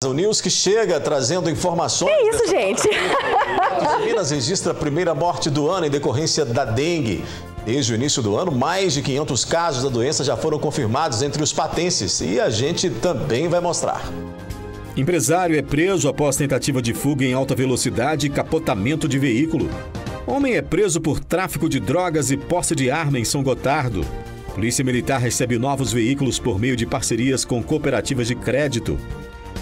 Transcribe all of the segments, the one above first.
O News que chega trazendo informações. É isso, gente. Minas registra a primeira morte do ano em decorrência da dengue. Desde o início do ano, mais de 500 casos da doença já foram confirmados entre os patenses e a gente também vai mostrar. Empresário é preso após tentativa de fuga em alta velocidade e capotamento de veículo. Homem é preso por tráfico de drogas e posse de arma em São Gotardo. Polícia Militar recebe novos veículos por meio de parcerias com cooperativas de crédito.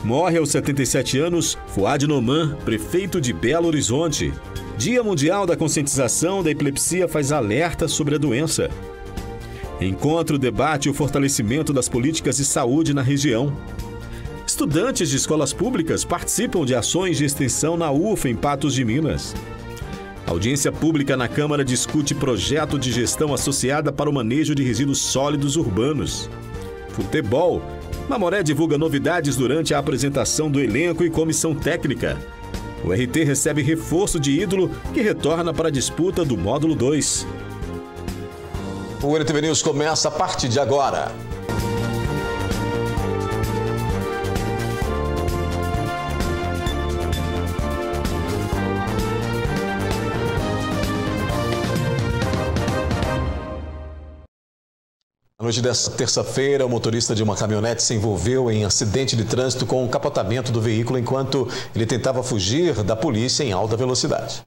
Morre aos 77 anos Fuad Noman, prefeito de Belo Horizonte. Dia Mundial da Conscientização da Epilepsia faz alerta sobre a doença. Encontro debate o fortalecimento das políticas de saúde na região. Estudantes de escolas públicas participam de ações de extensão na UFA em Patos de Minas. Audiência pública na Câmara discute projeto de gestão associada para o manejo de resíduos sólidos urbanos. Futebol. Mamoré divulga novidades durante a apresentação do elenco e comissão técnica. O RT recebe reforço de ídolo que retorna para a disputa do módulo 2. O NTV News começa a partir de agora. Na noite desta terça-feira, o motorista de uma caminhonete se envolveu em acidente de trânsito com o capotamento do veículo enquanto ele tentava fugir da polícia em alta velocidade.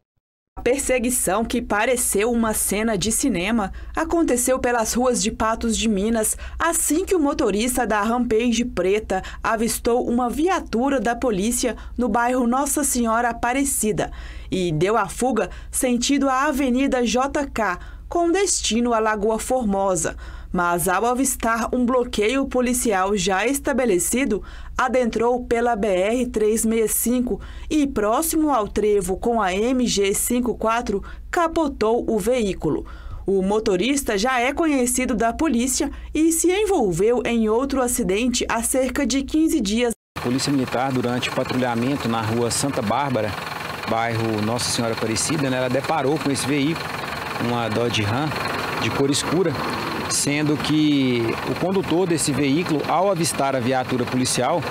A perseguição, que pareceu uma cena de cinema, aconteceu pelas ruas de Patos de Minas assim que o motorista da Rampage Preta avistou uma viatura da polícia no bairro Nossa Senhora Aparecida e deu a fuga sentido a Avenida JK, com destino à Lagoa Formosa. Mas, ao avistar um bloqueio policial já estabelecido, adentrou pela BR-365 e, próximo ao trevo com a MG-54, capotou o veículo. O motorista já é conhecido da polícia e se envolveu em outro acidente há cerca de 15 dias. A Polícia Militar, durante patrulhamento na rua Santa Bárbara, bairro Nossa Senhora Aparecida, ela deparou com esse veículo, uma Dodge Ram de cor escura, sendo que o condutor desse veículo, ao avistar a viatura policial,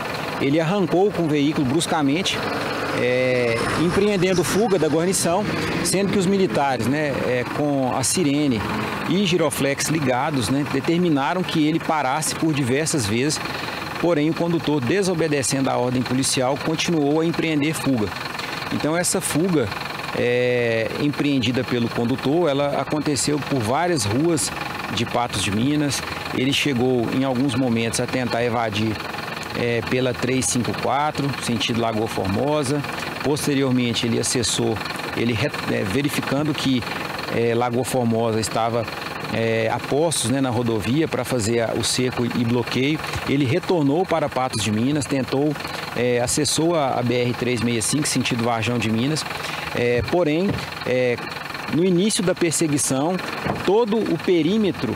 ele arrancou com o veículo bruscamente, empreendendo fuga da guarnição, sendo que os militares, com a sirene e giroflex ligados, determinaram que ele parasse por diversas vezes, porém o condutor, desobedecendo a ordem policial, continuou a empreender fuga. Então essa fuga empreendida pelo condutor, ela aconteceu por várias ruas de Patos de Minas. Ele chegou em alguns momentos a tentar evadir pela 354, sentido Lagoa Formosa. Posteriormente ele acessou, verificando que Lagoa Formosa estava a postos na rodovia para fazer o cerco e bloqueio. Ele retornou para Patos de Minas, acessou a BR-365, sentido Varjão de Minas. Porém, no início da perseguição, todo o perímetro,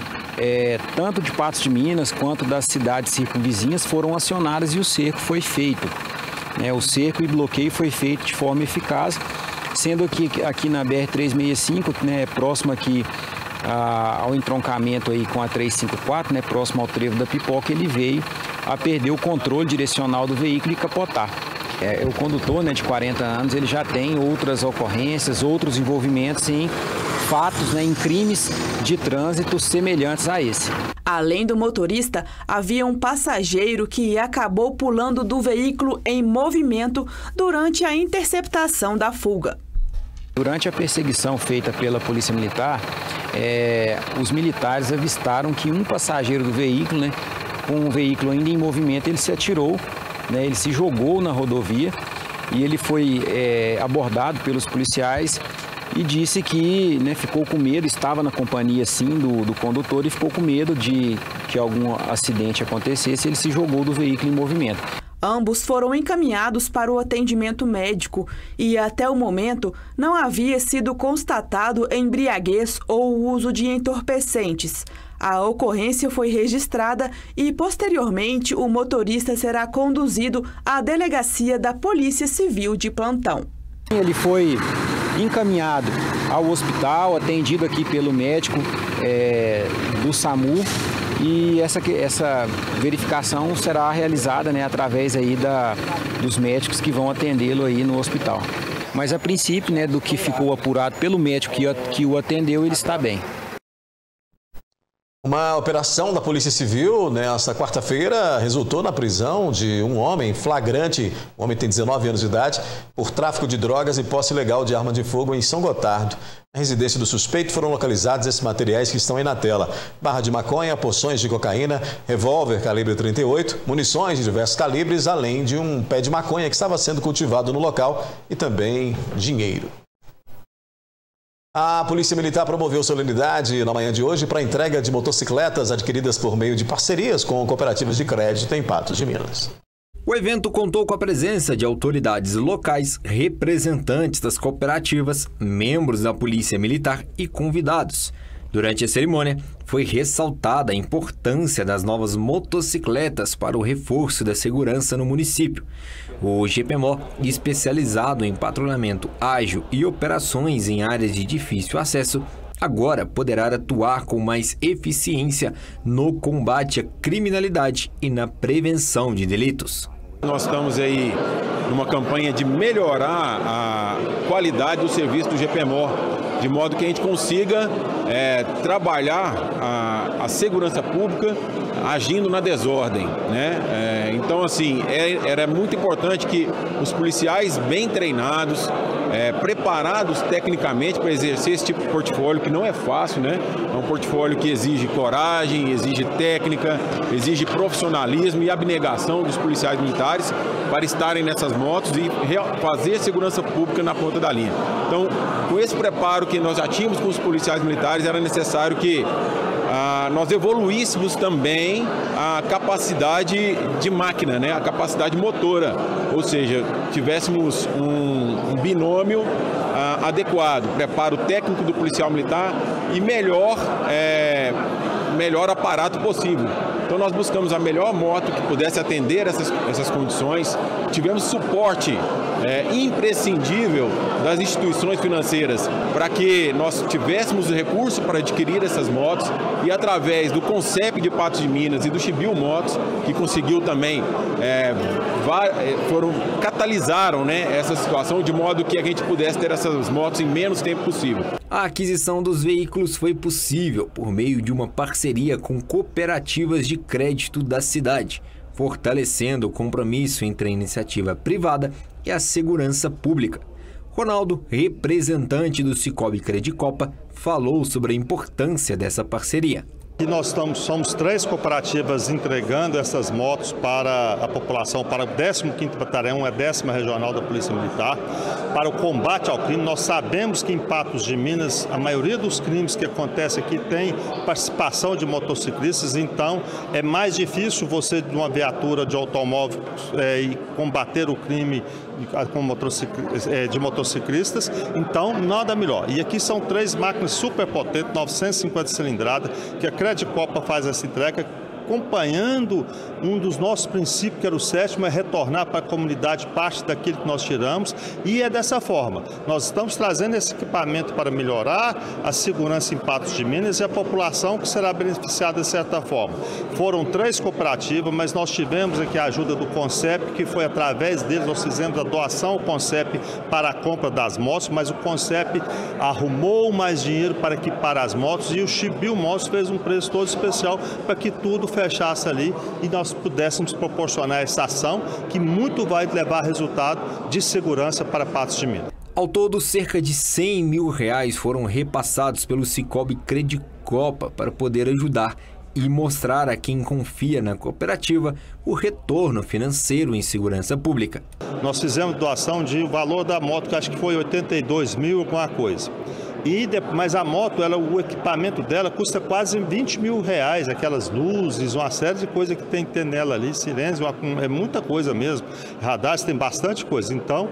tanto de Patos de Minas quanto das cidades circunvizinhas, foram acionadas e o cerco foi feito. O cerco e bloqueio foi feito de forma eficaz, sendo que aqui na BR-365, próximo aqui ao entroncamento aí com a 354, próximo ao trevo da Pipoca, ele veio a perder o controle direcional do veículo e capotar. O condutor, de 40 anos, ele já tem outras ocorrências, outros envolvimentos em fatos, em crimes de trânsito semelhantes a esse. Além do motorista, havia um passageiro que acabou pulando do veículo em movimento durante a interceptação da fuga. Durante a perseguição feita pela Polícia Militar, os militares avistaram que um passageiro do veículo, com o veículo ainda em movimento, ele se atirou, ele se jogou na rodovia e ele foi abordado pelos policiais e disse que ficou com medo, estava na companhia sim do condutor e ficou com medo de que algum acidente acontecesse. Ele se jogou do veículo em movimento. Ambos foram encaminhados para o atendimento médico e, até o momento, não havia sido constatado embriaguez ou uso de entorpecentes. A ocorrência foi registrada e, posteriormente, o motorista será conduzido à delegacia da Polícia Civil de plantão. Ele foi encaminhado ao hospital, atendido aqui pelo médico do SAMU, e essa verificação será realizada, né, através aí dos médicos que vão atendê-lo aí no hospital. Mas a princípio, né, do que ficou apurado pelo médico que o atendeu, ele está bem. Uma operação da Polícia Civil nesta quarta-feira resultou na prisão de um homem flagrante, o homem tem 19 anos de idade, por tráfico de drogas e posse ilegal de arma de fogo em São Gotardo. Na residência do suspeito foram localizados esses materiais que estão aí na tela: barra de maconha, porções de cocaína, revólver calibre 38, munições de diversos calibres, além de um pé de maconha que estava sendo cultivado no local e também dinheiro. A Polícia Militar promoveu solenidade na manhã de hoje para a entrega de motocicletas adquiridas por meio de parcerias com cooperativas de crédito em Patos de Minas. O evento contou com a presença de autoridades locais, representantes das cooperativas, membros da Polícia Militar e convidados. Durante a cerimônia, foi ressaltada a importância das novas motocicletas para o reforço da segurança no município. O GPMO, especializado em patrulhamento ágil e operações em áreas de difícil acesso, agora poderá atuar com mais eficiência no combate à criminalidade e na prevenção de delitos. Nós estamos aí numa campanha de melhorar a qualidade do serviço do GPMO, de modo que a gente consiga trabalhar a segurança pública agindo na desordem, né? Então, assim, era muito importante que os policiais bem treinados, preparados tecnicamente para exercer esse tipo de portfólio, que não é fácil, né? É um portfólio que exige coragem, exige técnica, exige profissionalismo e abnegação dos policiais militares para estarem nessas motos e fazer segurança pública na ponta da linha. Então, com esse preparo que nós já tínhamos com os policiais militares, era necessário que nós evoluíssemos também a capacidade de máquina, né? A capacidade motora, ou seja, tivéssemos um binômio adequado, preparo técnico do policial militar e melhor aparato possível. Então nós buscamos a melhor moto que pudesse atender essas condições. Tivemos suporte imprescindível das instituições financeiras para que nós tivéssemos o recurso para adquirir essas motos, e através do CONCEP de Patos de Minas e do Chibiu Motos, que conseguiu também, catalisaram, né, essa situação, de modo que a gente pudesse ter essas motos em menos tempo possível. A aquisição dos veículos foi possível por meio de uma parceria com cooperativas de crédito da cidade, fortalecendo o compromisso entre a iniciativa privada e a segurança pública. Ronaldo, representante do Cicobi Credicopa, falou sobre a importância dessa parceria. E nós somos 3 cooperativas entregando essas motos para a população, para o 15º Batalhão, a 10ª Regional da Polícia Militar, para o combate ao crime. Nós sabemos que em Patos de Minas, a maioria dos crimes que acontecem aqui tem participação de motociclistas, então é mais difícil você, de uma viatura de automóvel, combater o crime de motociclistas, então nada melhor. E aqui são 3 máquinas super potentes, 950 cilindradas, que a Credicopa faz essa entrega, acompanhando um dos nossos princípios, que era o 7º, é retornar para a comunidade parte daquilo que nós tiramos, e é dessa forma. Nós estamos trazendo esse equipamento para melhorar a segurança em Patos de Minas e a população que será beneficiada de certa forma. Foram 3 cooperativas, mas nós tivemos aqui a ajuda do CONCEP, que foi através deles, nós fizemos a doação ao CONCEP para a compra das motos, mas o CONCEP arrumou mais dinheiro para equipar as motos, e o Chibiu Motos fez um preço todo especial para que tudo fechasse ali e nós pudéssemos proporcionar essa ação que muito vai levar resultado de segurança para Patos de Minas. Ao todo, cerca de R$100 mil foram repassados pelo Cicobi Credicopa para poder ajudar e mostrar a quem confia na cooperativa o retorno financeiro em segurança pública. Nós fizemos doação de o valor da moto, que acho que foi 82 mil alguma coisa. Mas a moto, o equipamento dela custa quase R$20 mil, aquelas luzes, uma série de coisas que tem que ter nela ali, sirenes, é muita coisa mesmo, radares, tem bastante coisa. Então,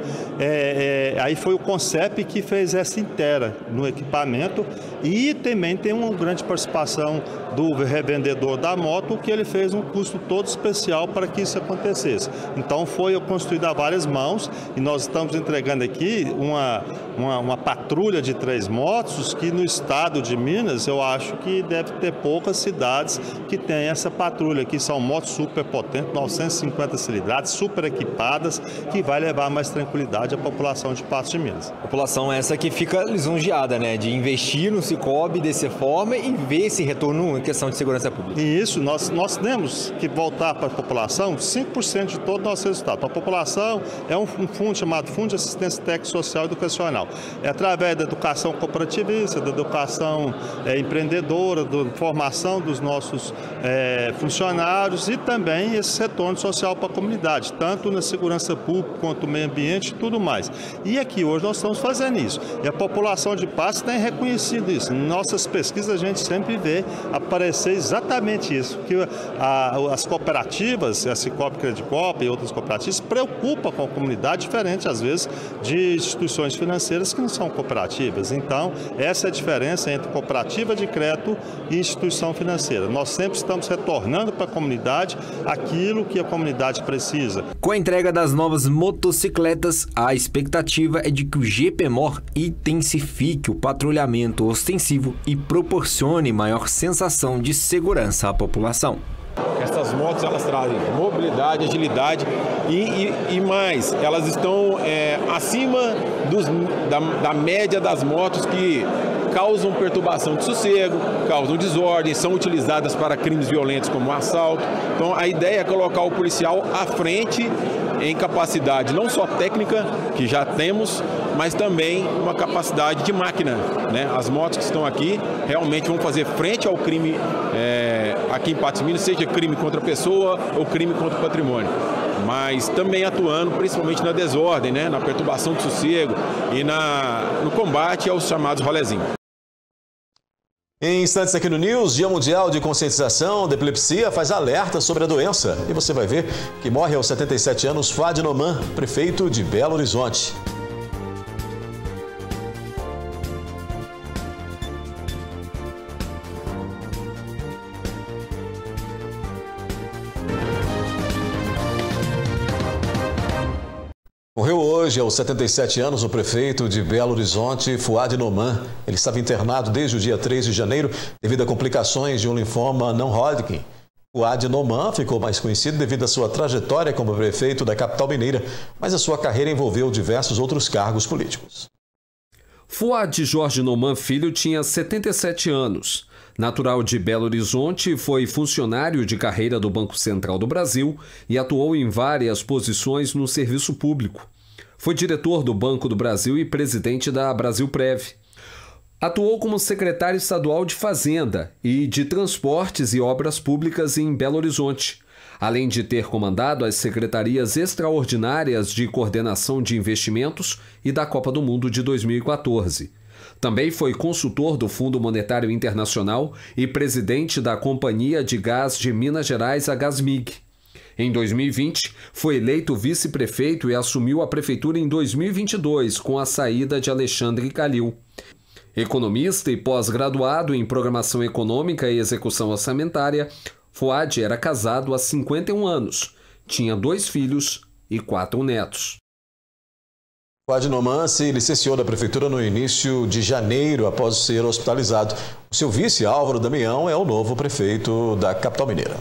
aí foi o CONCEP que fez essa inteira no equipamento, e também tem uma grande participação do revendedor da moto, que ele fez um custo todo especial para que isso acontecesse. Então foi construído a várias mãos, e nós estamos entregando aqui uma patrulha de 3 motos, motos que no estado de Minas eu acho que deve ter poucas cidades que têm essa patrulha, que são motos super potentes, 950 cilindradas, super equipadas, que vai levar mais tranquilidade à população de Patos de Minas. População essa que fica lisonjeada, né, de investir no Cicobi dessa forma e ver esse retorno em questão de segurança pública. E isso, nós temos que voltar para a população 5% de todo o nosso resultado. A população é um fundo chamado Fundo de Assistência Técnica Social e Educacional. É através da educação cooperativista, da educação empreendedora, da formação dos nossos funcionários e também esse retorno social para a comunidade, tanto na segurança pública quanto no meio ambiente e tudo mais. E aqui hoje nós estamos fazendo isso. E a população de Patos tem reconhecido isso. Em nossas pesquisas a gente sempre vê aparecer exatamente isso, que as cooperativas, a Cicobi Credicop e outras cooperativas, se preocupam com a comunidade, diferente às vezes de instituições financeiras que não são cooperativas. Então, essa é a diferença entre cooperativa de crédito e instituição financeira. Nós sempre estamos retornando para a comunidade aquilo que a comunidade precisa. Com a entrega das novas motocicletas, a expectativa é de que o GPMOR intensifique o patrulhamento ostensivo e proporcione maior sensação de segurança à população. Essas motos, elas trazem mobilidade, agilidade e mais, elas estão acima da média das motos que causam perturbação de sossego, causam desordem, são utilizadas para crimes violentos como assalto. Então a ideia é colocar o policial à frente em capacidade não só técnica, que já temos, mas também uma capacidade de máquina, né? As motos que estão aqui realmente vão fazer frente ao crime aqui em Patos de Minas, seja crime contra a pessoa ou crime contra o patrimônio. Mas também atuando principalmente na desordem, né? Na perturbação de sossego e no combate aos chamados rolezinhos. Em instantes aqui no News, Dia Mundial de Conscientização da Epilepsia faz alerta sobre a doença. E você vai ver que morre aos 77 anos Fuad Noman, prefeito de Belo Horizonte. Morreu hoje, aos 77 anos, o prefeito de Belo Horizonte, Fuad Noman. Ele estava internado desde o dia 3 de janeiro devido a complicações de um linfoma não Hodgkin. Fuad Noman ficou mais conhecido devido à sua trajetória como prefeito da capital mineira, mas a sua carreira envolveu diversos outros cargos políticos. Fuad Jorge Noman Filho tinha 77 anos. Natural de Belo Horizonte, foi funcionário de carreira do Banco Central do Brasil e atuou em várias posições no serviço público. Foi diretor do Banco do Brasil e presidente da Brasilprev. Atuou como secretário estadual de Fazenda e de Transportes e Obras Públicas em Belo Horizonte, além de ter comandado as secretarias extraordinárias de coordenação de investimentos e da Copa do Mundo de 2014. Também foi consultor do Fundo Monetário Internacional e presidente da Companhia de Gás de Minas Gerais, a Gasmig. Em 2020, foi eleito vice-prefeito e assumiu a prefeitura em 2022, com a saída de Alexandre Calil. Economista e pós-graduado em Programação Econômica e Execução Orçamentária, Fuad era casado há 51 anos, tinha 2 filhos e 4 netos. Fuad Noman se licenciou da prefeitura no início de janeiro após ser hospitalizado. O seu vice, Álvaro Damião, é o novo prefeito da capital mineira.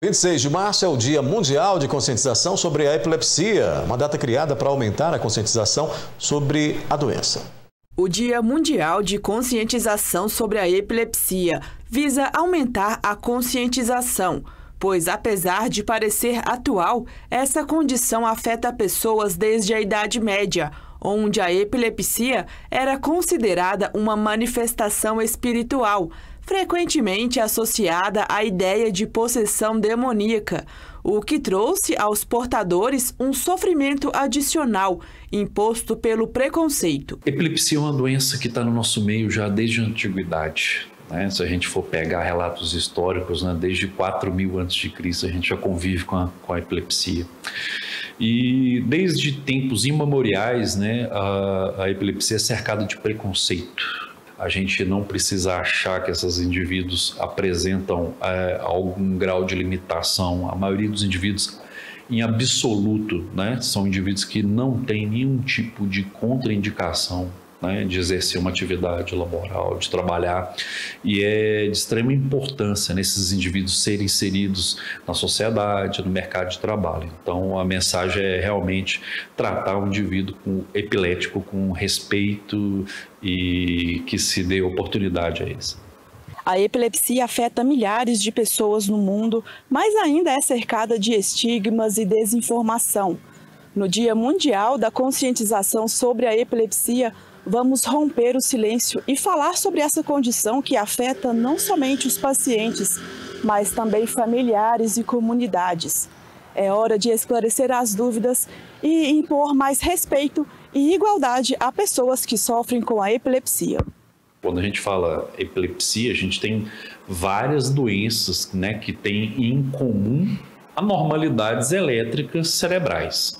26 de março é o Dia Mundial de Conscientização sobre a Epilepsia, uma data criada para aumentar a conscientização sobre a doença. O Dia Mundial de Conscientização sobre a Epilepsia visa aumentar a conscientização, pois, apesar de parecer atual, essa condição afeta pessoas desde a Idade Média, onde a epilepsia era considerada uma manifestação espiritual, frequentemente associada à ideia de possessão demoníaca, o que trouxe aos portadores um sofrimento adicional imposto pelo preconceito. Epilepsia é uma doença que está no nosso meio já desde a antiguidade. Se a gente for pegar relatos históricos, desde 4.000 a.C., a gente já convive com a epilepsia. E desde tempos imemoriais, a epilepsia é cercada de preconceito. A gente não precisa achar que esses indivíduos apresentam algum grau de limitação. A maioria dos indivíduos, em absoluto, são indivíduos que não têm nenhum tipo de contraindicação né, de exercer uma atividade laboral, de trabalhar, e é de extrema importância nesses indivíduos serem inseridos na sociedade, no mercado de trabalho. Então, a mensagem é realmente tratar o indivíduo epilético com respeito e que se dê oportunidade a isso. A epilepsia afeta milhares de pessoas no mundo, mas ainda é cercada de estigmas e desinformação. No Dia Mundial da Conscientização sobre a Epilepsia, vamos romper o silêncio e falar sobre essa condição que afeta não somente os pacientes, mas também familiares e comunidades. É hora de esclarecer as dúvidas e impor mais respeito e igualdade a pessoas que sofrem com a epilepsia. Quando a gente fala epilepsia, a gente tem várias doenças, né, que têm em comum anormalidades elétricas cerebrais.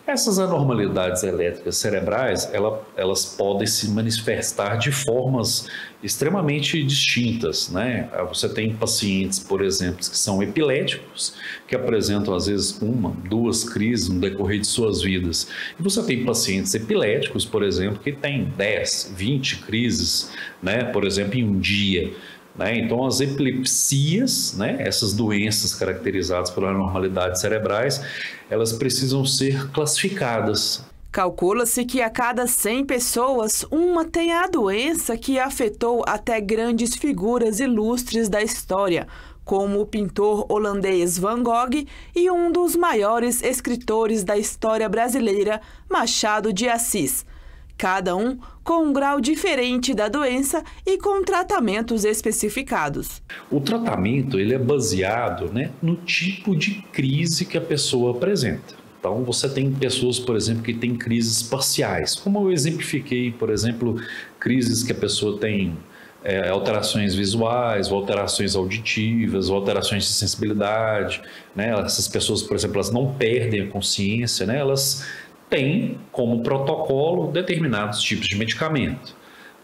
Essas anormalidades elétricas cerebrais, elas podem se manifestar de formas extremamente distintas, né? Você tem pacientes, por exemplo, que são epiléticos, que apresentam às vezes 1, 2 crises no decorrer de suas vidas. E você tem pacientes epiléticos, por exemplo, que têm 10, 20 crises, né? Por exemplo, em um dia. Então, as epilepsias, né, essas doenças caracterizadas por anormalidades cerebrais, elas precisam ser classificadas. Calcula-se que a cada 100 pessoas, uma tem a doença que afetou até grandes figuras ilustres da história, como o pintor holandês Van Gogh e um dos maiores escritores da história brasileira, Machado de Assis. Cada um com um grau diferente da doença e com tratamentos especificados. O tratamento ele é baseado, né, no tipo de crise que a pessoa apresenta. Então, você tem pessoas, por exemplo, que têm crises parciais, como eu exemplifiquei, por exemplo, crises que a pessoa tem alterações visuais, ou alterações auditivas, ou alterações de sensibilidade, né? Essas pessoas, por exemplo, elas não perdem a consciência, né? Elas têm como protocolo determinados tipos de medicamento.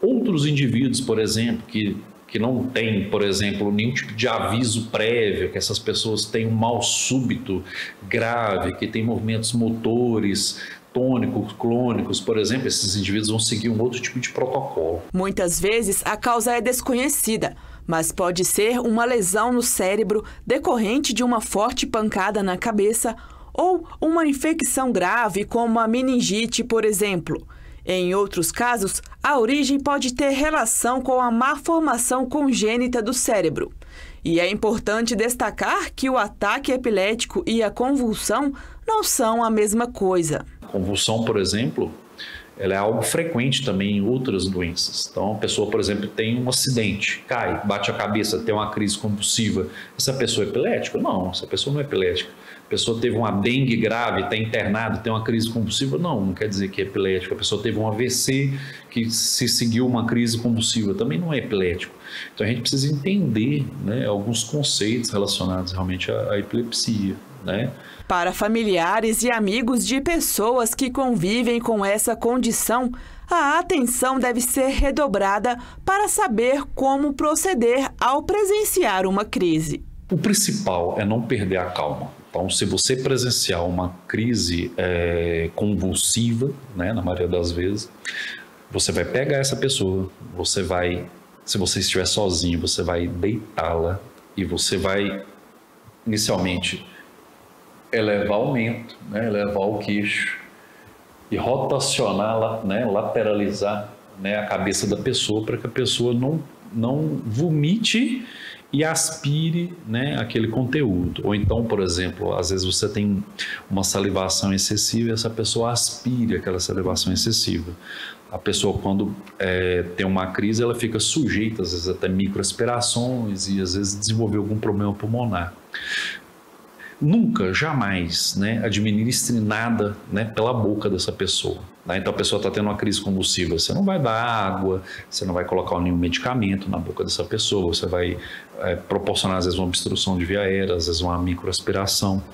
Outros indivíduos, por exemplo, que não têm, por exemplo, nenhum tipo de aviso prévio, que essas pessoas têm um mal súbito grave, que têm movimentos motores, tônicos, clônicos, por exemplo, esses indivíduos vão seguir um outro tipo de protocolo. Muitas vezes a causa é desconhecida, mas pode ser uma lesão no cérebro decorrente de uma forte pancada na cabeça ou uma infecção grave como a meningite, por exemplo. Em outros casos, a origem pode ter relação com a má formação congênita do cérebro. E é importante destacar que o ataque epilético e a convulsão não são a mesma coisa. A convulsão, por exemplo, ela é algo frequente também em outras doenças. Então, a pessoa, por exemplo, tem um acidente, cai, bate a cabeça, tem uma crise convulsiva. Essa pessoa é epilética? Não, essa pessoa não é epilética. A pessoa teve uma dengue grave, está internada, tem uma crise convulsiva? Não quer dizer que é epilético. A pessoa teve um AVC que se seguiu uma crise convulsiva, também não é epilético. Então, a gente precisa entender, né, alguns conceitos relacionados realmente à epilepsia, né? Para familiares e amigos de pessoas que convivem com essa condição, a atenção deve ser redobrada para saber como proceder ao presenciar uma crise. O principal é não perder a calma. Então, se você presenciar uma crise convulsiva, né, na maioria das vezes, você vai pegar essa pessoa, você vai, se você estiver sozinho, você vai deitá-la e você vai, inicialmente, elevar o mento, né, elevar o queixo e rotacionar, né, lateralizar, né, a cabeça da pessoa para que a pessoa não vomite e aspire, né, aquele conteúdo. Ou então, por exemplo, às vezes você tem uma salivação excessiva e essa pessoa aspire aquela salivação excessiva. A pessoa, quando tem uma crise, ela fica sujeita, às vezes, até microaspirações e, às vezes, desenvolver algum problema pulmonar. Nunca, jamais, né, administre nada, né, pela boca dessa pessoa. Né? Então a pessoa está tendo uma crise convulsiva, você não vai dar água, você não vai colocar nenhum medicamento na boca dessa pessoa, você vai proporcionar às vezes uma obstrução de via aérea, às vezes uma microaspiração.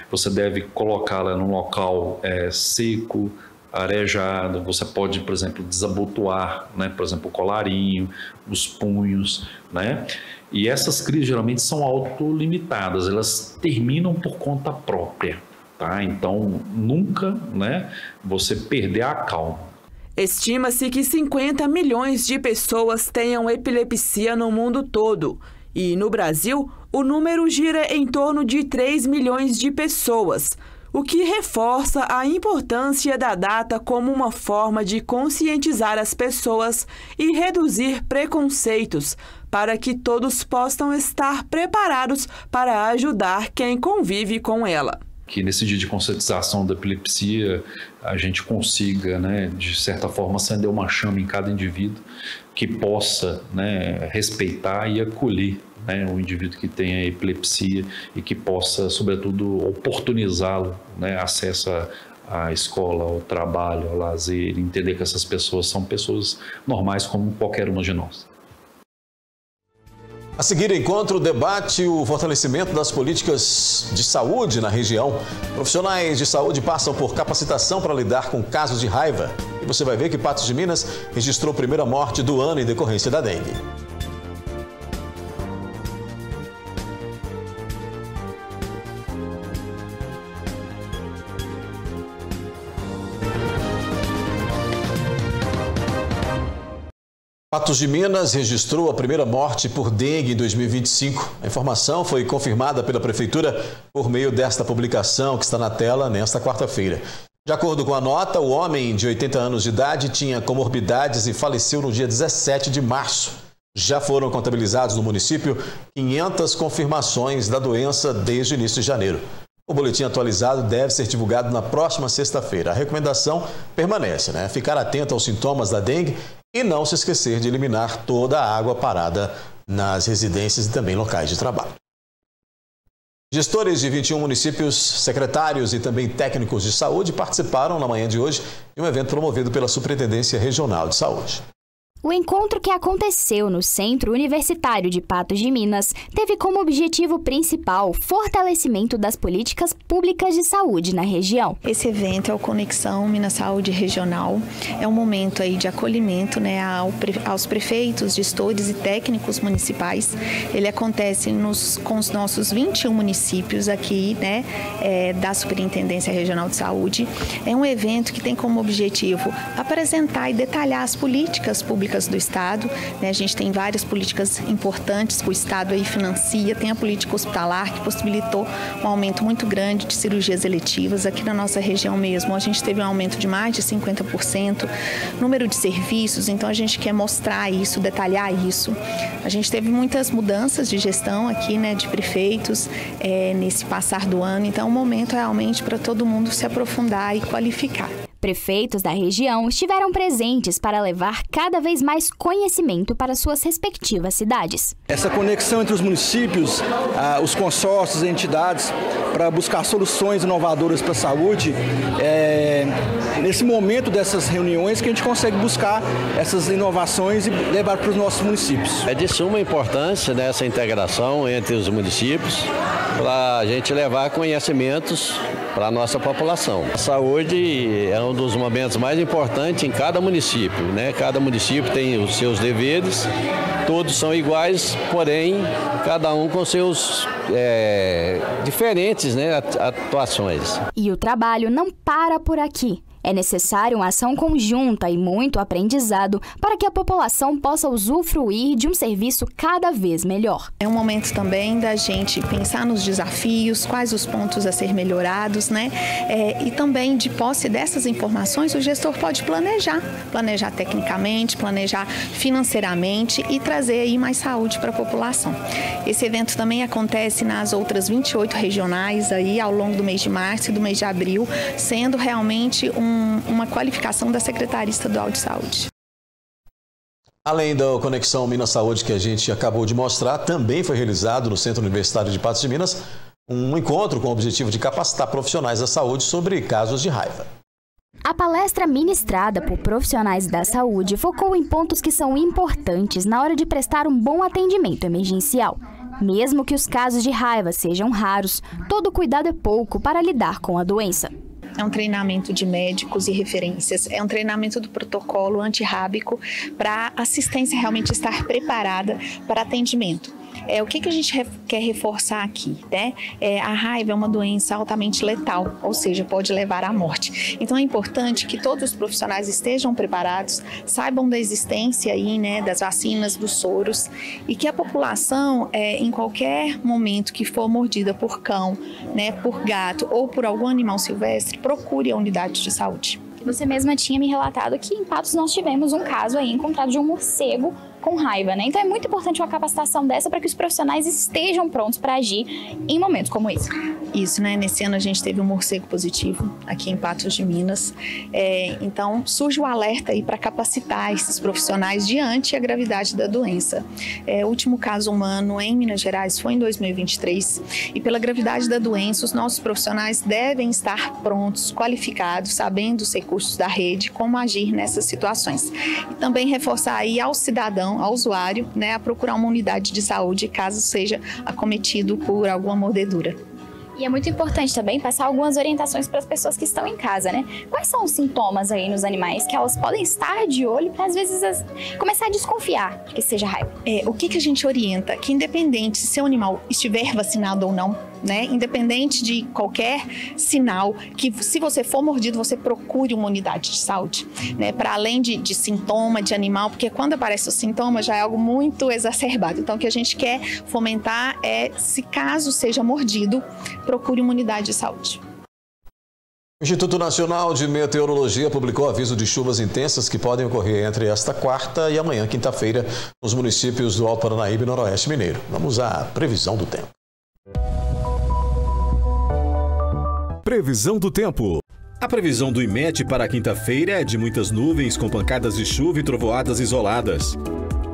Você deve colocá-la num local seco, arejado. Você pode, por exemplo, desabotoar, né, por exemplo, o colarinho, os punhos, né? E essas crises geralmente são autolimitadas, elas terminam por conta própria, tá? Então, nunca, né, você perder a calma. Estima-se que 50 milhões de pessoas tenham epilepsia no mundo todo. E, no Brasil, o número gira em torno de 3 milhões de pessoas, o que reforça a importância da data como uma forma de conscientizar as pessoas e reduzir preconceitos, para que todos possam estar preparados para ajudar quem convive com ela. Que nesse dia de conscientização da epilepsia a gente consiga, de certa forma, acender uma chama em cada indivíduo que possa, respeitar e acolher o indivíduo que tem a epilepsia e que possa, sobretudo, oportunizá-lo, acesso à escola, ao trabalho, ao lazer, entender que essas pessoas são pessoas normais como qualquer uma de nós. A seguir, encontro, debate o fortalecimento das políticas de saúde na região. Profissionais de saúde passam por capacitação para lidar com casos de raiva. E você vai ver que Patos de Minas registrou a primeira morte do ano em decorrência da dengue. Patos de Minas registrou a primeira morte por dengue em 2025. A informação foi confirmada pela Prefeitura por meio desta publicação que está na tela nesta quarta-feira. De acordo com a nota, o homem de 80 anos de idade tinha comorbidades e faleceu no dia 17 de março. Já foram contabilizados no município 500 confirmações da doença desde o início de janeiro. O boletim atualizado deve ser divulgado na próxima sexta-feira. A recomendação permanece, ficar atento aos sintomas da dengue e não se esquecer de eliminar toda a água parada nas residências e também locais de trabalho. Gestores de 21 municípios, secretários e também técnicos de saúde participaram na manhã de hoje de um evento promovido pela Superintendência Regional de Saúde. O encontro, que aconteceu no Centro Universitário de Patos de Minas, teve como objetivo principal o fortalecimento das políticas públicas de saúde na região. Esse evento é o Conexão Minas Saúde Regional. É um momento aí de acolhimento aos prefeitos, gestores e técnicos municipais. Ele acontece com os nossos 21 municípios aqui, da Superintendência Regional de Saúde. É um evento que tem como objetivo apresentar e detalhar as políticas públicas do Estado. A gente tem várias políticas importantes que o Estado aí financia. Tem a política hospitalar, que possibilitou um aumento muito grande de cirurgias eletivas. Aqui na nossa região mesmo, a gente teve um aumento de mais de 50%. Número de serviços, então a gente quer mostrar isso, detalhar isso. A gente teve muitas mudanças de gestão aqui, de prefeitos, nesse passar do ano. Então, o momento é realmente para todo mundo se aprofundar e qualificar. Prefeitos da região estiveram presentes para levar cada vez mais conhecimento para suas respectivas cidades. Essa conexão entre os municípios, os consórcios e entidades para buscar soluções inovadoras para a saúde, nesse momento dessas reuniões que a gente consegue buscar essas inovações e levar para os nossos municípios. É de suma importância nessa integração entre os municípios para a gente levar conhecimentos para a nossa população. A saúde é um dos momentos mais importantes em cada município, Cada município tem os seus deveres, todos são iguais, porém, cada um com seus diferentes atuações. E o trabalho não para por aqui. É necessário uma ação conjunta e muito aprendizado para que a população possa usufruir de um serviço cada vez melhor. É um momento também da gente pensar nos desafios, quais os pontos a ser melhorados, e também, de posse dessas informações, o gestor pode planejar tecnicamente, planejar financeiramente e trazer aí mais saúde para a população. Esse evento também acontece nas outras 28 regionais aí ao longo do mês de março e do mês de abril, sendo realmente uma qualificação da Secretaria Estadual de Saúde. Além da Conexão Minas Saúde que a gente acabou de mostrar, também foi realizado no Centro Universitário de Patos de Minas um encontro com o objetivo de capacitar profissionais da saúde sobre casos de raiva. A palestra ministrada por profissionais da saúde focou em pontos que são importantes na hora de prestar um bom atendimento emergencial. Mesmo que os casos de raiva sejam raros, todo cuidado é pouco para lidar com a doença. É um treinamento de médicos e referências, é um treinamento do protocolo antirrábico para a assistência realmente estar preparada para atendimento. O que a gente quer reforçar aqui, né? A raiva é uma doença altamente letal, ou seja, pode levar à morte. Então é importante que todos os profissionais estejam preparados, saibam da existência aí, né, das vacinas, dos soros, e que a população, em qualquer momento que for mordida por cão, né, por gato ou por algum animal silvestre, procure a unidade de saúde. Você mesma tinha me relatado que em Patos nós tivemos um caso aí encontrado de um morcego com raiva, né? Então é muito importante uma capacitação dessa para que os profissionais estejam prontos para agir em momentos como esse. Isso, né? Nesse ano a gente teve um morcego positivo aqui em Patos de Minas. Então surge o alerta aí para capacitar esses profissionais diante a gravidade da doença. O último caso humano em Minas Gerais foi em 2023 e pela gravidade da doença os nossos profissionais devem estar prontos, qualificados, sabendo os recursos da rede, como agir nessas situações. E também reforçar aí ao cidadão, ao usuário, né, a procurar uma unidade de saúde caso seja acometido por alguma mordedura. E é muito importante também passar algumas orientações para as pessoas que estão em casa, né? Quais são os sintomas aí nos animais que elas podem estar de olho para às vezes começar a desconfiar de que seja raiva? O que a gente orienta? Que independente se o animal estiver vacinado ou não, né? Independente de qualquer sinal, que se você for mordido, você procure uma unidade de saúde, né? Para além de sintoma de animal, porque quando aparece o sintoma já é algo muito exacerbado. Então o que a gente quer fomentar é, se caso seja mordido, procure uma unidade de saúde. O Instituto Nacional de Meteorologia publicou aviso de chuvas intensas que podem ocorrer entre esta quarta e amanhã, quinta-feira, nos municípios do Alto Paranaíba e Noroeste Mineiro. Vamos à previsão do tempo. Previsão do tempo. A previsão do IMET para a quinta-feira é de muitas nuvens com pancadas de chuva e trovoadas isoladas.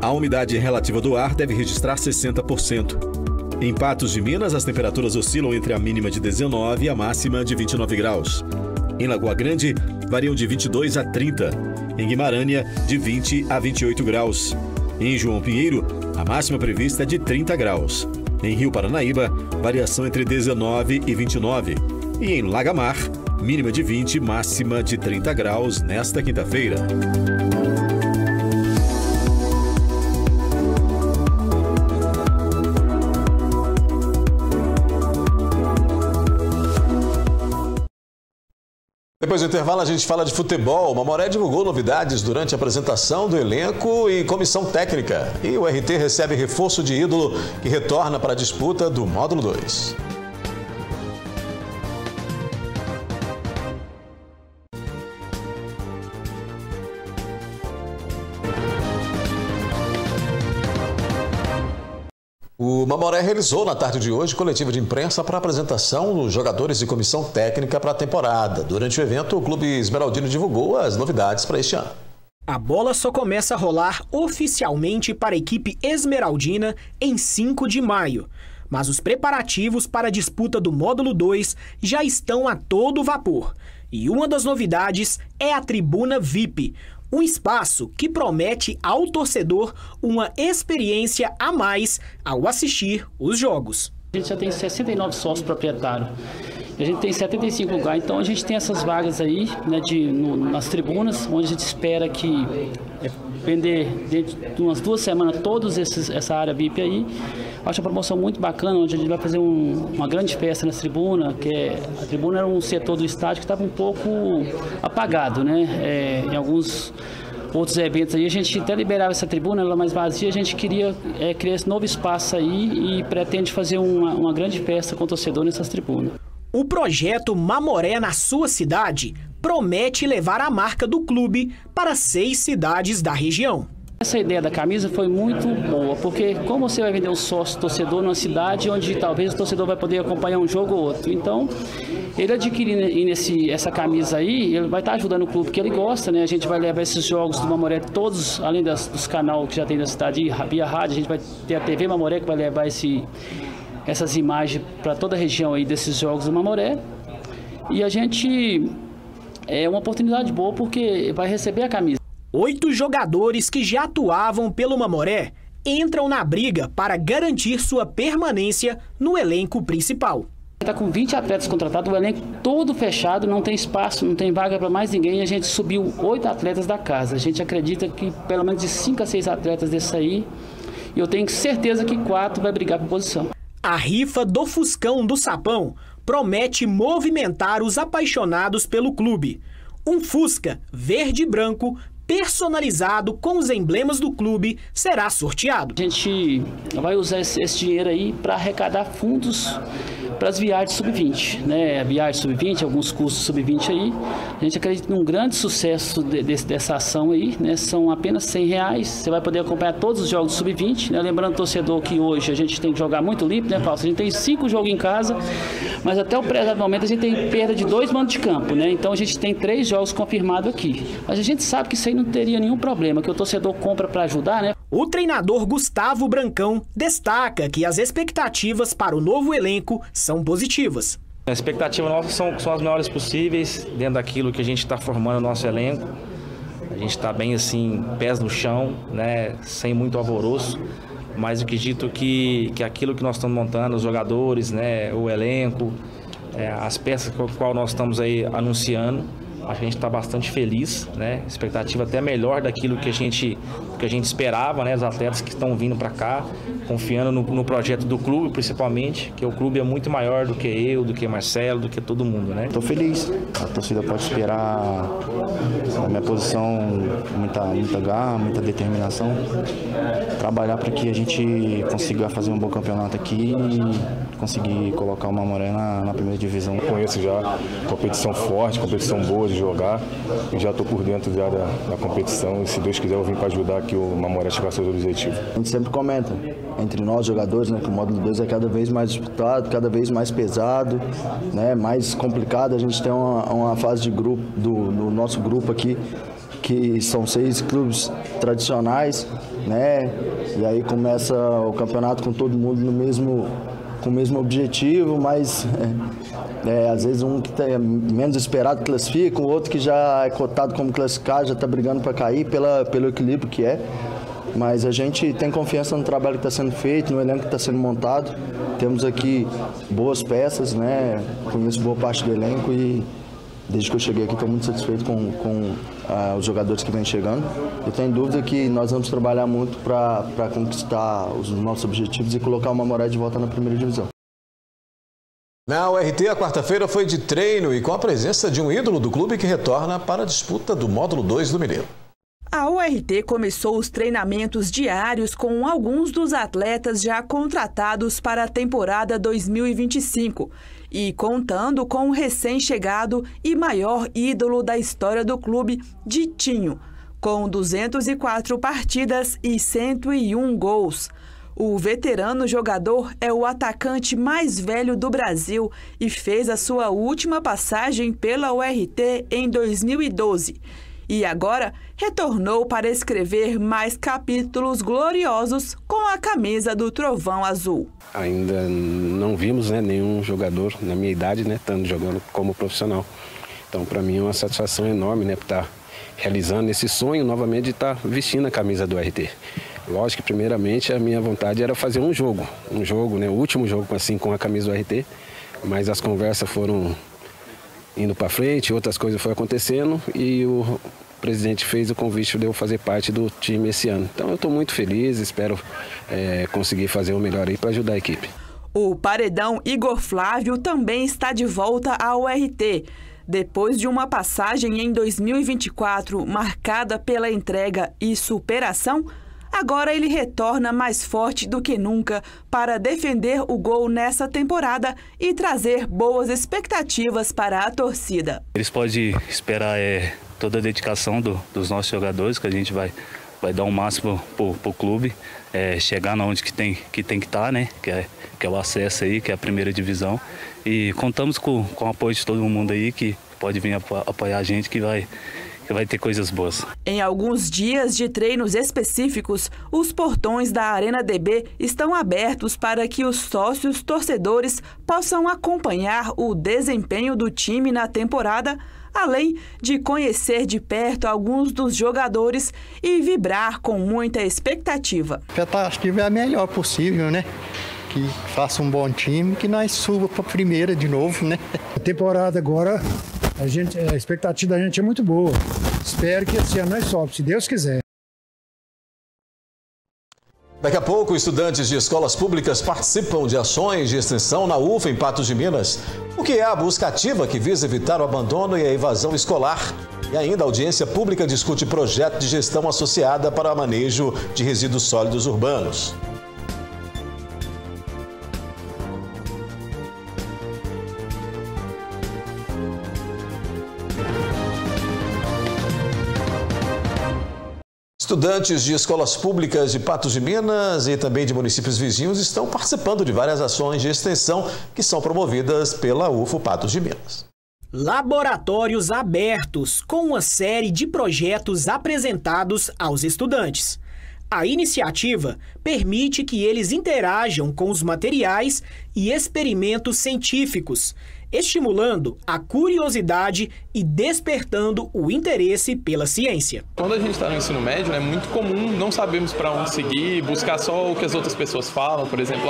A umidade relativa do ar deve registrar 60%. Em Patos de Minas, as temperaturas oscilam entre a mínima de 19 e a máxima de 29 graus. Em Lagoa Grande, variam de 22 a 30. Em Guimarães, de 20 a 28 graus. Em João Pinheiro, a máxima prevista é de 30 graus. Em Rio Paranaíba, variação entre 19 e 29. E em Lagamar, mínima de 20, máxima de 30 graus nesta quinta-feira. Depois do intervalo, a gente fala de futebol. Mamoré divulgou novidades durante a apresentação do elenco e comissão técnica. E o RT recebe reforço de ídolo que retorna para a disputa do módulo 2. O Mamoré realizou na tarde de hoje coletiva de imprensa para apresentação dos jogadores e comissão técnica para a temporada. Durante o evento, o clube esmeraldino divulgou as novidades para este ano. A bola só começa a rolar oficialmente para a equipe esmeraldina em 5 de maio. Mas os preparativos para a disputa do módulo 2 já estão a todo vapor. E uma das novidades é a tribuna VIP, um espaço que promete ao torcedor uma experiência a mais ao assistir os jogos. A gente já tem 69 sócios proprietários. A gente tem 75 lugares, então a gente tem essas vagas aí, né, nas tribunas, onde a gente espera que vender dentro de umas 2 semanas toda essa área VIP aí. Acho uma promoção muito bacana, onde a gente vai fazer uma grande festa nas tribunas, a tribuna era um setor do estádio que estava um pouco apagado, né? Em alguns outros eventos aí a gente até liberava essa tribuna, ela mais vazia, a gente queria criar esse novo espaço aí e pretende fazer uma grande festa com o torcedor nessas tribunas. O projeto Mamoré na sua cidade promete levar a marca do clube para 6 cidades da região. Essa ideia da camisa foi muito boa, porque como você vai vender um sócio torcedor numa cidade onde talvez o torcedor vai poder acompanhar um jogo ou outro. Então, ele adquirindo essa camisa aí, ele vai estar ajudando o clube que ele gosta, né? A gente vai levar esses jogos do Mamoré todos, além dos canais que já tem na cidade, via rádio, a gente vai ter a TV Mamoré que vai levar essas imagens para toda a região aí desses jogos do Mamoré. E a gente é uma oportunidade boa porque vai receber a camisa. 8 jogadores que já atuavam pelo Mamoré entram na briga para garantir sua permanência no elenco principal. Está com 20 atletas contratados, o elenco todo fechado, não tem espaço, não tem vaga para mais ninguém. A gente subiu 8 atletas da casa. A gente acredita que pelo menos de 5 a 6 atletas desses aí e eu tenho certeza que 4 vai brigar por posição. A rifa do Fuscão do Sapão promete movimentar os apaixonados pelo clube. Um Fusca verde e branco personalizado com os emblemas do clube será sorteado. A gente vai usar esse dinheiro aí para arrecadar fundos para as viagens sub-20, né? A viagem sub-20, alguns cursos sub-20 aí. A gente acredita num grande sucesso dessa ação aí, né? São apenas R$100. Você vai poder acompanhar todos os jogos sub-20, né? Lembrando, torcedor, que hoje a gente tem que jogar muito limpo, né, Paulo? A gente tem 5 jogos em casa, mas até o presente momento a gente tem perda de 2 mandos de campo, né? Então a gente tem 3 jogos confirmados aqui. Mas a gente sabe que isso aí não teria nenhum problema, que o torcedor compra para ajudar, né? O treinador Gustavo Brancão destaca que as expectativas para o novo elenco são positivas. A expectativa nossa são as melhores possíveis, dentro daquilo que a gente está formando o nosso elenco. A gente está bem assim, pés no chão, né? Sem muito alvoroço, mas eu acredito que aquilo que nós estamos montando, os jogadores, né? O elenco, as peças com as quais nós estamos aí anunciando, a gente está bastante feliz, né? Expectativa até melhor daquilo que a gente esperava, né? Os atletas que estão vindo para cá, confiando no projeto do clube, principalmente, que o clube é muito maior do que eu, do que Marcelo, do que todo mundo, né? Estou feliz. A torcida pode esperar a minha posição, muita garra, muita determinação, trabalhar para que a gente consiga fazer um bom campeonato aqui e conseguir colocar o Mamoré na primeira divisão. Eu conheço já competição forte, competição boa de jogar, e já estou por dentro já da competição, e se Deus quiser eu vim para ajudar que o Mamoré chegar aos seus objetivos. A gente sempre comenta, entre nós jogadores, né, que o módulo 2 é cada vez mais disputado, cada vez mais pesado, né, mais complicado. A gente tem uma fase de grupo, do nosso grupo aqui, que são 6 clubes tradicionais, né, e aí começa o campeonato com todo mundo com o mesmo objetivo, mas às vezes um que tem menos esperado classifica, o outro que já é cotado como classificado já está brigando para cair pelo equilíbrio que é. Mas a gente tem confiança no trabalho que está sendo feito, no elenco que está sendo montado. Temos aqui boas peças, né? Conheço boa parte do elenco e desde que eu cheguei aqui estou muito satisfeito com os jogadores que vêm chegando. Eu tenho dúvida que nós vamos trabalhar muito para conquistar os nossos objetivos e colocar o Mamoré de volta na primeira divisão. Na URT, a quarta-feira foi de treino e com a presença de um ídolo do clube que retorna para a disputa do módulo 2 do Mineiro. A URT começou os treinamentos diários com alguns dos atletas já contratados para a temporada 2025 e contando com o recém-chegado e maior ídolo da história do clube, Ditinho, com 204 partidas e 101 gols. O veterano jogador é o atacante mais velho do Brasil e fez a sua última passagem pela URT em 2012. E agora retornou para escrever mais capítulos gloriosos com a camisa do Trovão Azul. Ainda não vimos, né, nenhum jogador na minha idade, né, estando jogando como profissional. Então, para mim é uma satisfação enorme, né, por estar realizando esse sonho novamente de estar vestindo a camisa do URT. Lógico que, primeiramente, a minha vontade era fazer um jogo, né, o último jogo assim com a camisa do URT, mas as conversas foram indo para frente, outras coisas foram acontecendo e o presidente fez o convite de eu fazer parte do time esse ano. Então eu estou muito feliz, espero conseguir fazer o melhor aí para ajudar a equipe. O paredão Igor Flávio também está de volta ao URT. Depois de uma passagem em 2024 marcada pela entrega e superação, agora ele retorna mais forte do que nunca para defender o gol nessa temporada e trazer boas expectativas para a torcida. Eles podem esperar toda a dedicação dos nossos jogadores, que a gente vai dar o máximo para o clube, chegar na onde que tem que estar, né? Que é o acesso aí, que é a primeira divisão. E contamos com o apoio de todo mundo aí que pode vir apoiar a gente, que vai ter coisas boas. Em alguns dias de treinos específicos, os portões da Arena DB estão abertos para que os sócios torcedores possam acompanhar o desempenho do time na temporada, além de conhecer de perto alguns dos jogadores e vibrar com muita expectativa. A expectativa é a melhor possível, né? Que faça um bom time, que nós suba para a primeira de novo, né? A temporada agora, a expectativa da gente é muito boa. Espero que esse ano nós sobe, se Deus quiser. Daqui a pouco, estudantes de escolas públicas participam de ações de extensão na UFA em Patos de Minas. O que é a busca ativa que visa evitar o abandono e a evasão escolar? E ainda a audiência pública discute projeto de gestão associada para o manejo de resíduos sólidos urbanos. Estudantes de escolas públicas de Patos de Minas e também de municípios vizinhos estão participando de várias ações de extensão que são promovidas pela UFO Patos de Minas. Laboratórios abertos com uma série de projetos apresentados aos estudantes. A iniciativa permite que eles interajam com os materiais e experimentos científicos, estimulando a curiosidade e despertando o interesse pela ciência. Quando a gente está no ensino médio, é muito comum não sabermos para onde seguir, buscar só o que as outras pessoas falam, por exemplo,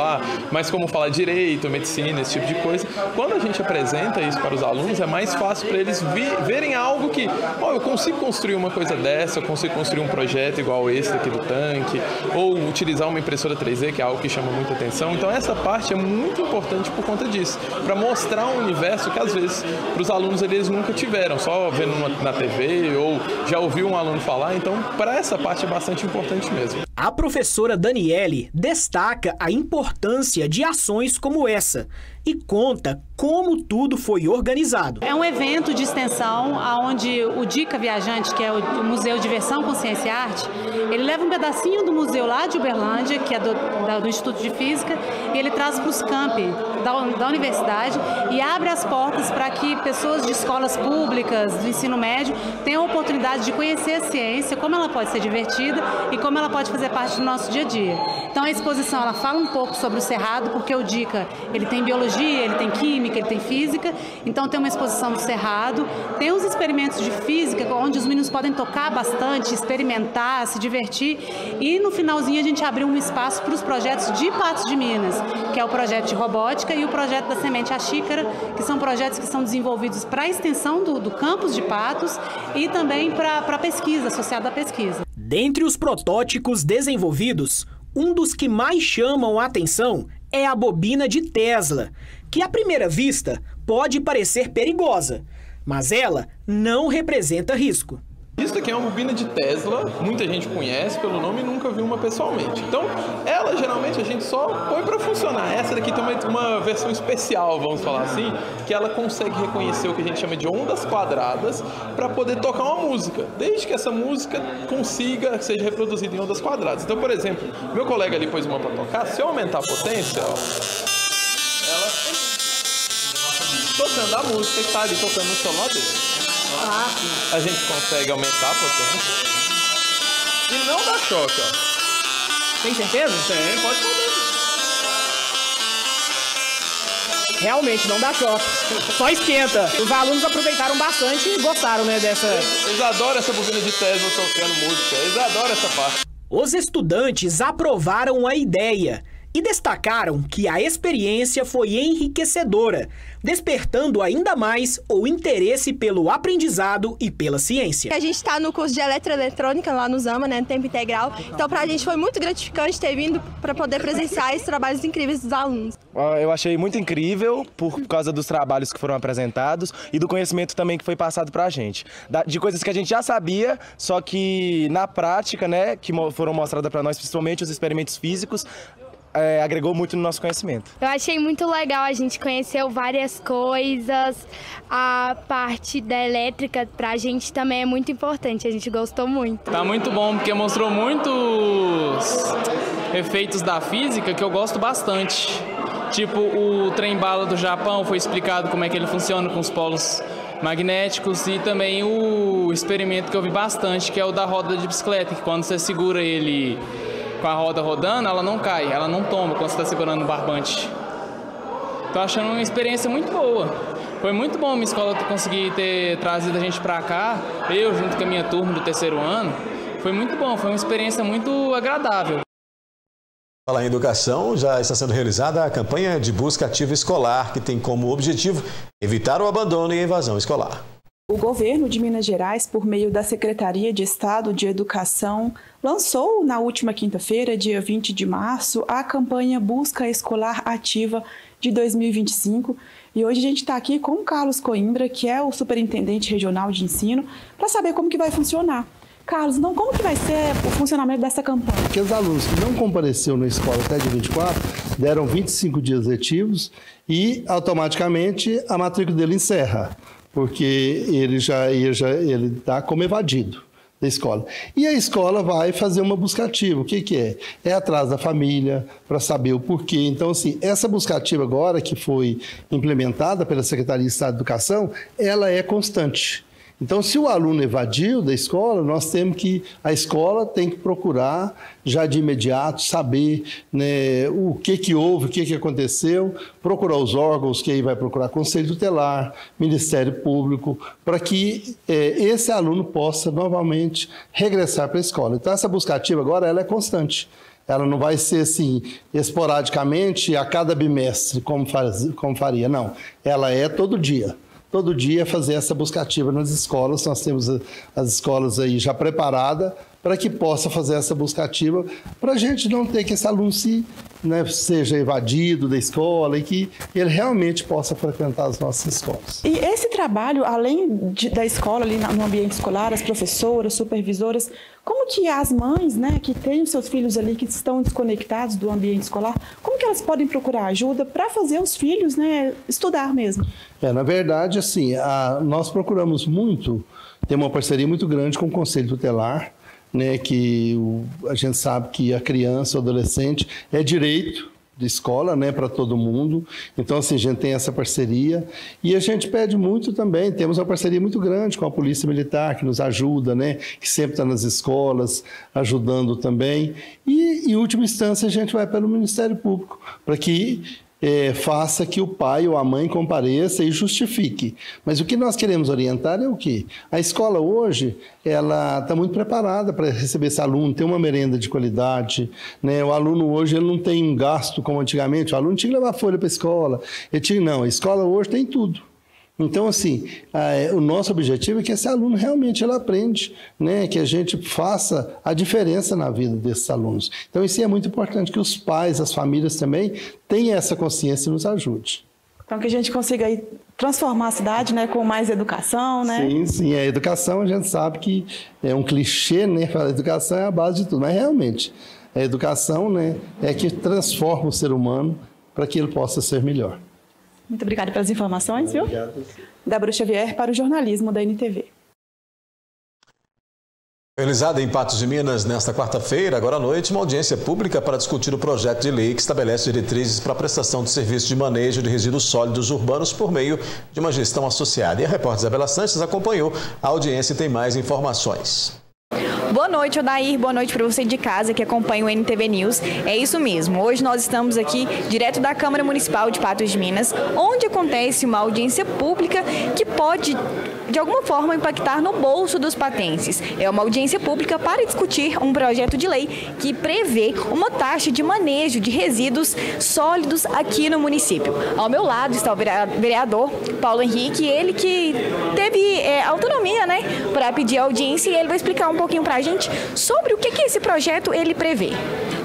mas como falar direito, medicina, esse tipo de coisa. Quando a gente apresenta isso para os alunos, é mais fácil para eles verem algo que, eu consigo construir uma coisa dessa, eu consigo construir um projeto igual esse aqui do tanque, ou utilizar uma impressora 3D, que é algo que chama muita atenção. Então essa parte é muito importante por conta disso, para mostrar um universo que às vezes para os alunos eles nunca tiveram, só vendo na TV ou já ouviu um aluno falar, então para essa parte é bastante importante mesmo. A professora Daniele destaca a importância de ações como essa e conta como tudo foi organizado. É um evento de extensão onde o Dica Viajante, que é o Museu Diversão, Consciência e Arte, ele leva um pedacinho do museu lá de Uberlândia, que é do Instituto de Física, e ele traz para os campi da universidade e abre as portas para que pessoas de escolas públicas, do ensino médio, tenham a oportunidade de conhecer a ciência, como ela pode ser divertida e como ela pode fazer parte do nosso dia a dia. Então a exposição ela fala um pouco sobre o Cerrado, porque o Dica ele tem biologia, ele tem química, ele tem física, então tem uma exposição do Cerrado, tem uns experimentos de física, onde os meninos podem tocar bastante, experimentar, se divertir, e no finalzinho a gente abriu um espaço para os projetos de Patos de Minas, que é o projeto de robótica e o projeto da Semente à Xícara, que são projetos que são desenvolvidos para a extensão do campus de Patos e também para a pesquisa, associada à pesquisa. Dentre os protótipos desenvolvidos, um dos que mais chamam a atenção é a bobina de Tesla, que à primeira vista pode parecer perigosa, mas ela não representa risco. Isso aqui é uma bobina de Tesla, muita gente conhece pelo nome e nunca viu uma pessoalmente. Então, ela geralmente a gente só põe para funcionar. Essa daqui tem uma versão especial, vamos falar assim, que ela consegue reconhecer o que a gente chama de ondas quadradas para poder tocar uma música, desde que essa música seja reproduzida em ondas quadradas. Então, por exemplo, meu colega ali pôs uma para tocar, se eu aumentar a potência, ela tocando a música que está ali tocando no celular dele. A gente consegue aumentar a potência e não dá choque, ó. Tem certeza? Tem, pode poder. Realmente não dá choque, só esquenta. Os alunos aproveitaram bastante e gostaram, né, dessa... Eles adoram essa bobina de Tesla tocando música, eles adoram essa parte. Os estudantes aprovaram a ideia e destacaram que a experiência foi enriquecedora, despertando ainda mais o interesse pelo aprendizado e pela ciência. A gente está no curso de eletroeletrônica lá no Zama, né, no tempo integral, então para a gente foi muito gratificante ter vindo para poder presenciar esses trabalhos incríveis dos alunos. Eu achei muito incrível por causa dos trabalhos que foram apresentados e do conhecimento também que foi passado para a gente. De coisas que a gente já sabia, só que na prática, né, que foram mostradas para nós, principalmente os experimentos físicos, agregou muito no nosso conhecimento. Eu achei muito legal, a gente conheceu várias coisas, a parte da elétrica pra gente também é muito importante, a gente gostou muito. Tá muito bom, porque mostrou muitos efeitos da física que eu gosto bastante. Tipo, o trem-bala do Japão foi explicado como é que ele funciona com os polos magnéticos e também o experimento que eu vi bastante, que é o da roda de bicicleta, que quando você segura ele com a roda rodando, ela não cai, ela não tomba quando você está segurando o barbante. Tô achando uma experiência muito boa. Foi muito bom a minha escola conseguir ter trazido a gente para cá, eu junto com a minha turma do 3º ano. Foi muito bom, foi uma experiência muito agradável. Falar em educação, já está sendo realizada a campanha de busca ativa escolar, que tem como objetivo evitar o abandono e a evasão escolar. O governo de Minas Gerais, por meio da Secretaria de Estado de Educação, lançou na última quinta-feira, dia 20 de março, a campanha Busca Escolar Ativa de 2025. E hoje a gente está aqui com o Carlos Coimbra, que é o superintendente regional de ensino, para saber como que vai funcionar. Carlos, então como que vai ser o funcionamento dessa campanha? Aqueles alunos que não compareceram na escola até dia 24, deram 25 dias letivos e automaticamente a matrícula dele encerra, porque ele está como evadido da escola. E a escola vai fazer uma buscativa. O que é? É atrás da família, para saber o porquê. Então, assim, essa buscativa agora, que foi implementada pela Secretaria de Estado de Educação, ela é constante. Então, se o aluno evadiu da escola, a escola tem que procurar, já de imediato, saber, né, o que houve, o que aconteceu, procurar os órgãos, que aí vai procurar Conselho Tutelar, Ministério Público, para que esse aluno possa novamente regressar para a escola. Então, essa buscativa agora ela é constante. Ela não vai ser assim, esporadicamente, a cada bimestre, como faria, não. Ela é todo dia. Todo dia fazer essa buscativa nas escolas. Nós temos as escolas aí já preparadas para que possa fazer essa buscativa, para a gente não ter que esse aluno seja evadido da escola e que ele realmente possa frequentar as nossas escolas. E esse trabalho, além da escola, ali no ambiente escolar, as professoras, supervisoras, como que as mães, né, que têm os seus filhos ali que estão desconectados do ambiente escolar, como que elas podem procurar ajuda para fazer os filhos, né, estudar mesmo? Na verdade, assim, nós procuramos muito ter uma parceria muito grande com o Conselho Tutelar, né, que a gente sabe que a criança, o adolescente, é direito de escola, né, para todo mundo. Então, assim, a gente tem essa parceria e a gente pede muito também, temos uma parceria muito grande com a Polícia Militar, que nos ajuda, né, que sempre está nas escolas, ajudando também. E, em última instância, a gente vai pelo Ministério Público, para que faça que o pai ou a mãe compareça e justifique. Mas o que nós queremos orientar é o quê? A escola hoje, ela está muito preparada para receber esse aluno, tem uma merenda de qualidade, né? O aluno hoje ele não tem um gasto como antigamente, o aluno tinha que levar folha para a escola, a escola hoje tem tudo. Então, assim, o nosso objetivo é que esse aluno realmente ele aprende, né? Que a gente faça a diferença na vida desses alunos. Então, isso é muito importante, que os pais, as famílias também tenham essa consciência e nos ajude. Então, que a gente consiga aí transformar a cidade, né, com mais educação, né? Sim, a educação a gente sabe que é um clichê, né? A educação é a base de tudo, mas realmente a educação, né, é que transforma o ser humano para que ele possa ser melhor. Muito obrigada pelas informações, viu? Obrigado. Débora Xavier para o jornalismo da NTV. Realizada em Patos de Minas nesta quarta-feira, agora à noite, uma audiência pública para discutir o projeto de lei que estabelece diretrizes para a prestação de serviço de manejo de resíduos sólidos urbanos por meio de uma gestão associada. E a repórter Isabela Sanches acompanhou a audiência e tem mais informações. Boa noite, Odair. Boa noite para você de casa que acompanha o NTV News. É isso mesmo. Hoje nós estamos aqui direto da Câmara Municipal de Patos de Minas, onde acontece uma audiência pública que pode, de alguma forma, impactar no bolso dos patenses. É uma audiência pública para discutir um projeto de lei que prevê uma taxa de manejo de resíduos sólidos aqui no município. Ao meu lado está o vereador Paulo Henrique, ele que teve autonomia, né, para pedir a audiência, e ele vai explicar um pouquinho para a gente sobre o que esse projeto ele prevê.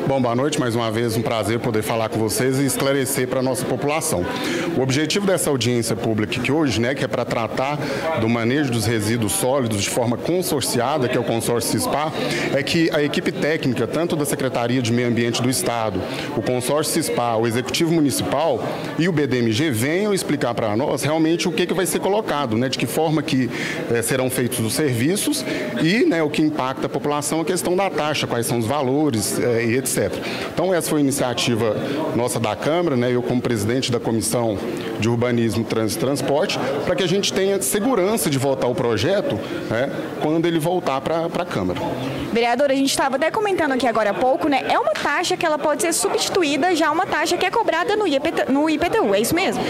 Bom, boa noite, mais uma vez um prazer poder falar com vocês e esclarecer para a nossa população. O objetivo dessa audiência pública aqui hoje, né, que é para tratar do manejo dos resíduos sólidos de forma consorciada, que é o consórcio CISPA, é que a equipe técnica, tanto da Secretaria de Meio Ambiente do Estado, o consórcio CISPA, o Executivo Municipal e o BDMG venham explicar para nós realmente o que vai ser colocado, né, de que forma que serão feitos os serviços e, né, o que impacta a população, a questão da taxa, quais são os valores e etc. Então, essa foi a iniciativa nossa da Câmara, né, eu como presidente da Comissão de Urbanismo, Trânsito e Transporte, para que a gente tenha segurança de votar o projeto, né, quando ele voltar para a Câmara. Vereador, a gente estava até comentando aqui agora há pouco, né, é uma taxa que ela pode ser substituída já uma taxa que é cobrada no IPTU, é isso mesmo?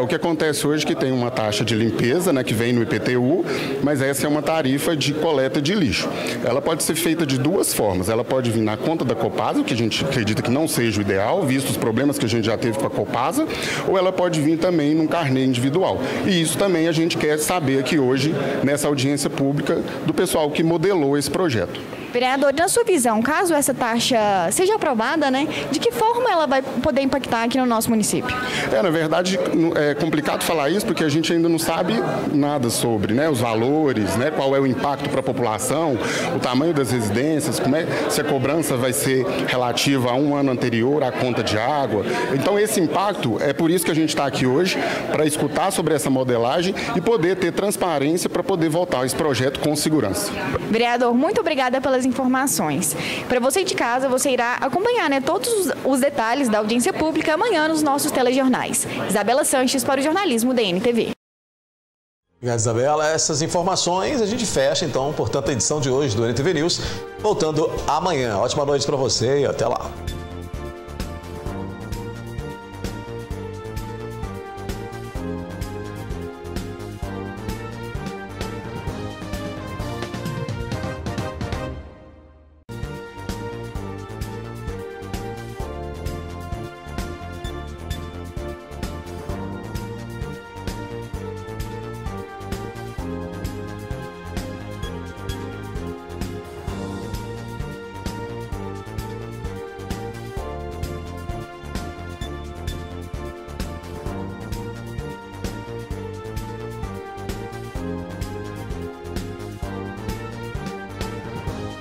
O que acontece hoje é que tem uma taxa de limpeza, né, que vem no IPTU, mas essa é uma tarifa de coleta de lixo. Ela pode ser feita de duas formas, ela pode vir na conta da Copasa, o que a gente acredita que não seja o ideal, visto os problemas que a gente já teve com a Copasa, ou ela pode vir também num carnê individual. E isso também a gente quer saber aqui hoje, nessa audiência pública, do pessoal que modelou esse projeto. Vereador, na sua visão, caso essa taxa seja aprovada, né, de que forma ela vai poder impactar aqui no nosso município? Na verdade, é complicado falar isso porque a gente ainda não sabe nada sobre, né, os valores, né, qual é o impacto para a população, o tamanho das residências, se a cobrança vai ser relativa a um ano anterior à conta de água. Então, esse impacto, é por isso que a gente está aqui hoje, para escutar sobre essa modelagem e poder ter transparência para poder votar esse projeto com segurança. Vereador, muito obrigada pelas informações. Para você de casa, você irá acompanhar, né, todos os detalhes da audiência pública amanhã nos nossos telejornais. Isabela Sanches para o jornalismo da NTV. Obrigado, Isabela. Essas informações a gente fecha, então, portanto, a edição de hoje do NTV News. Voltando amanhã. Ótima noite para você e até lá.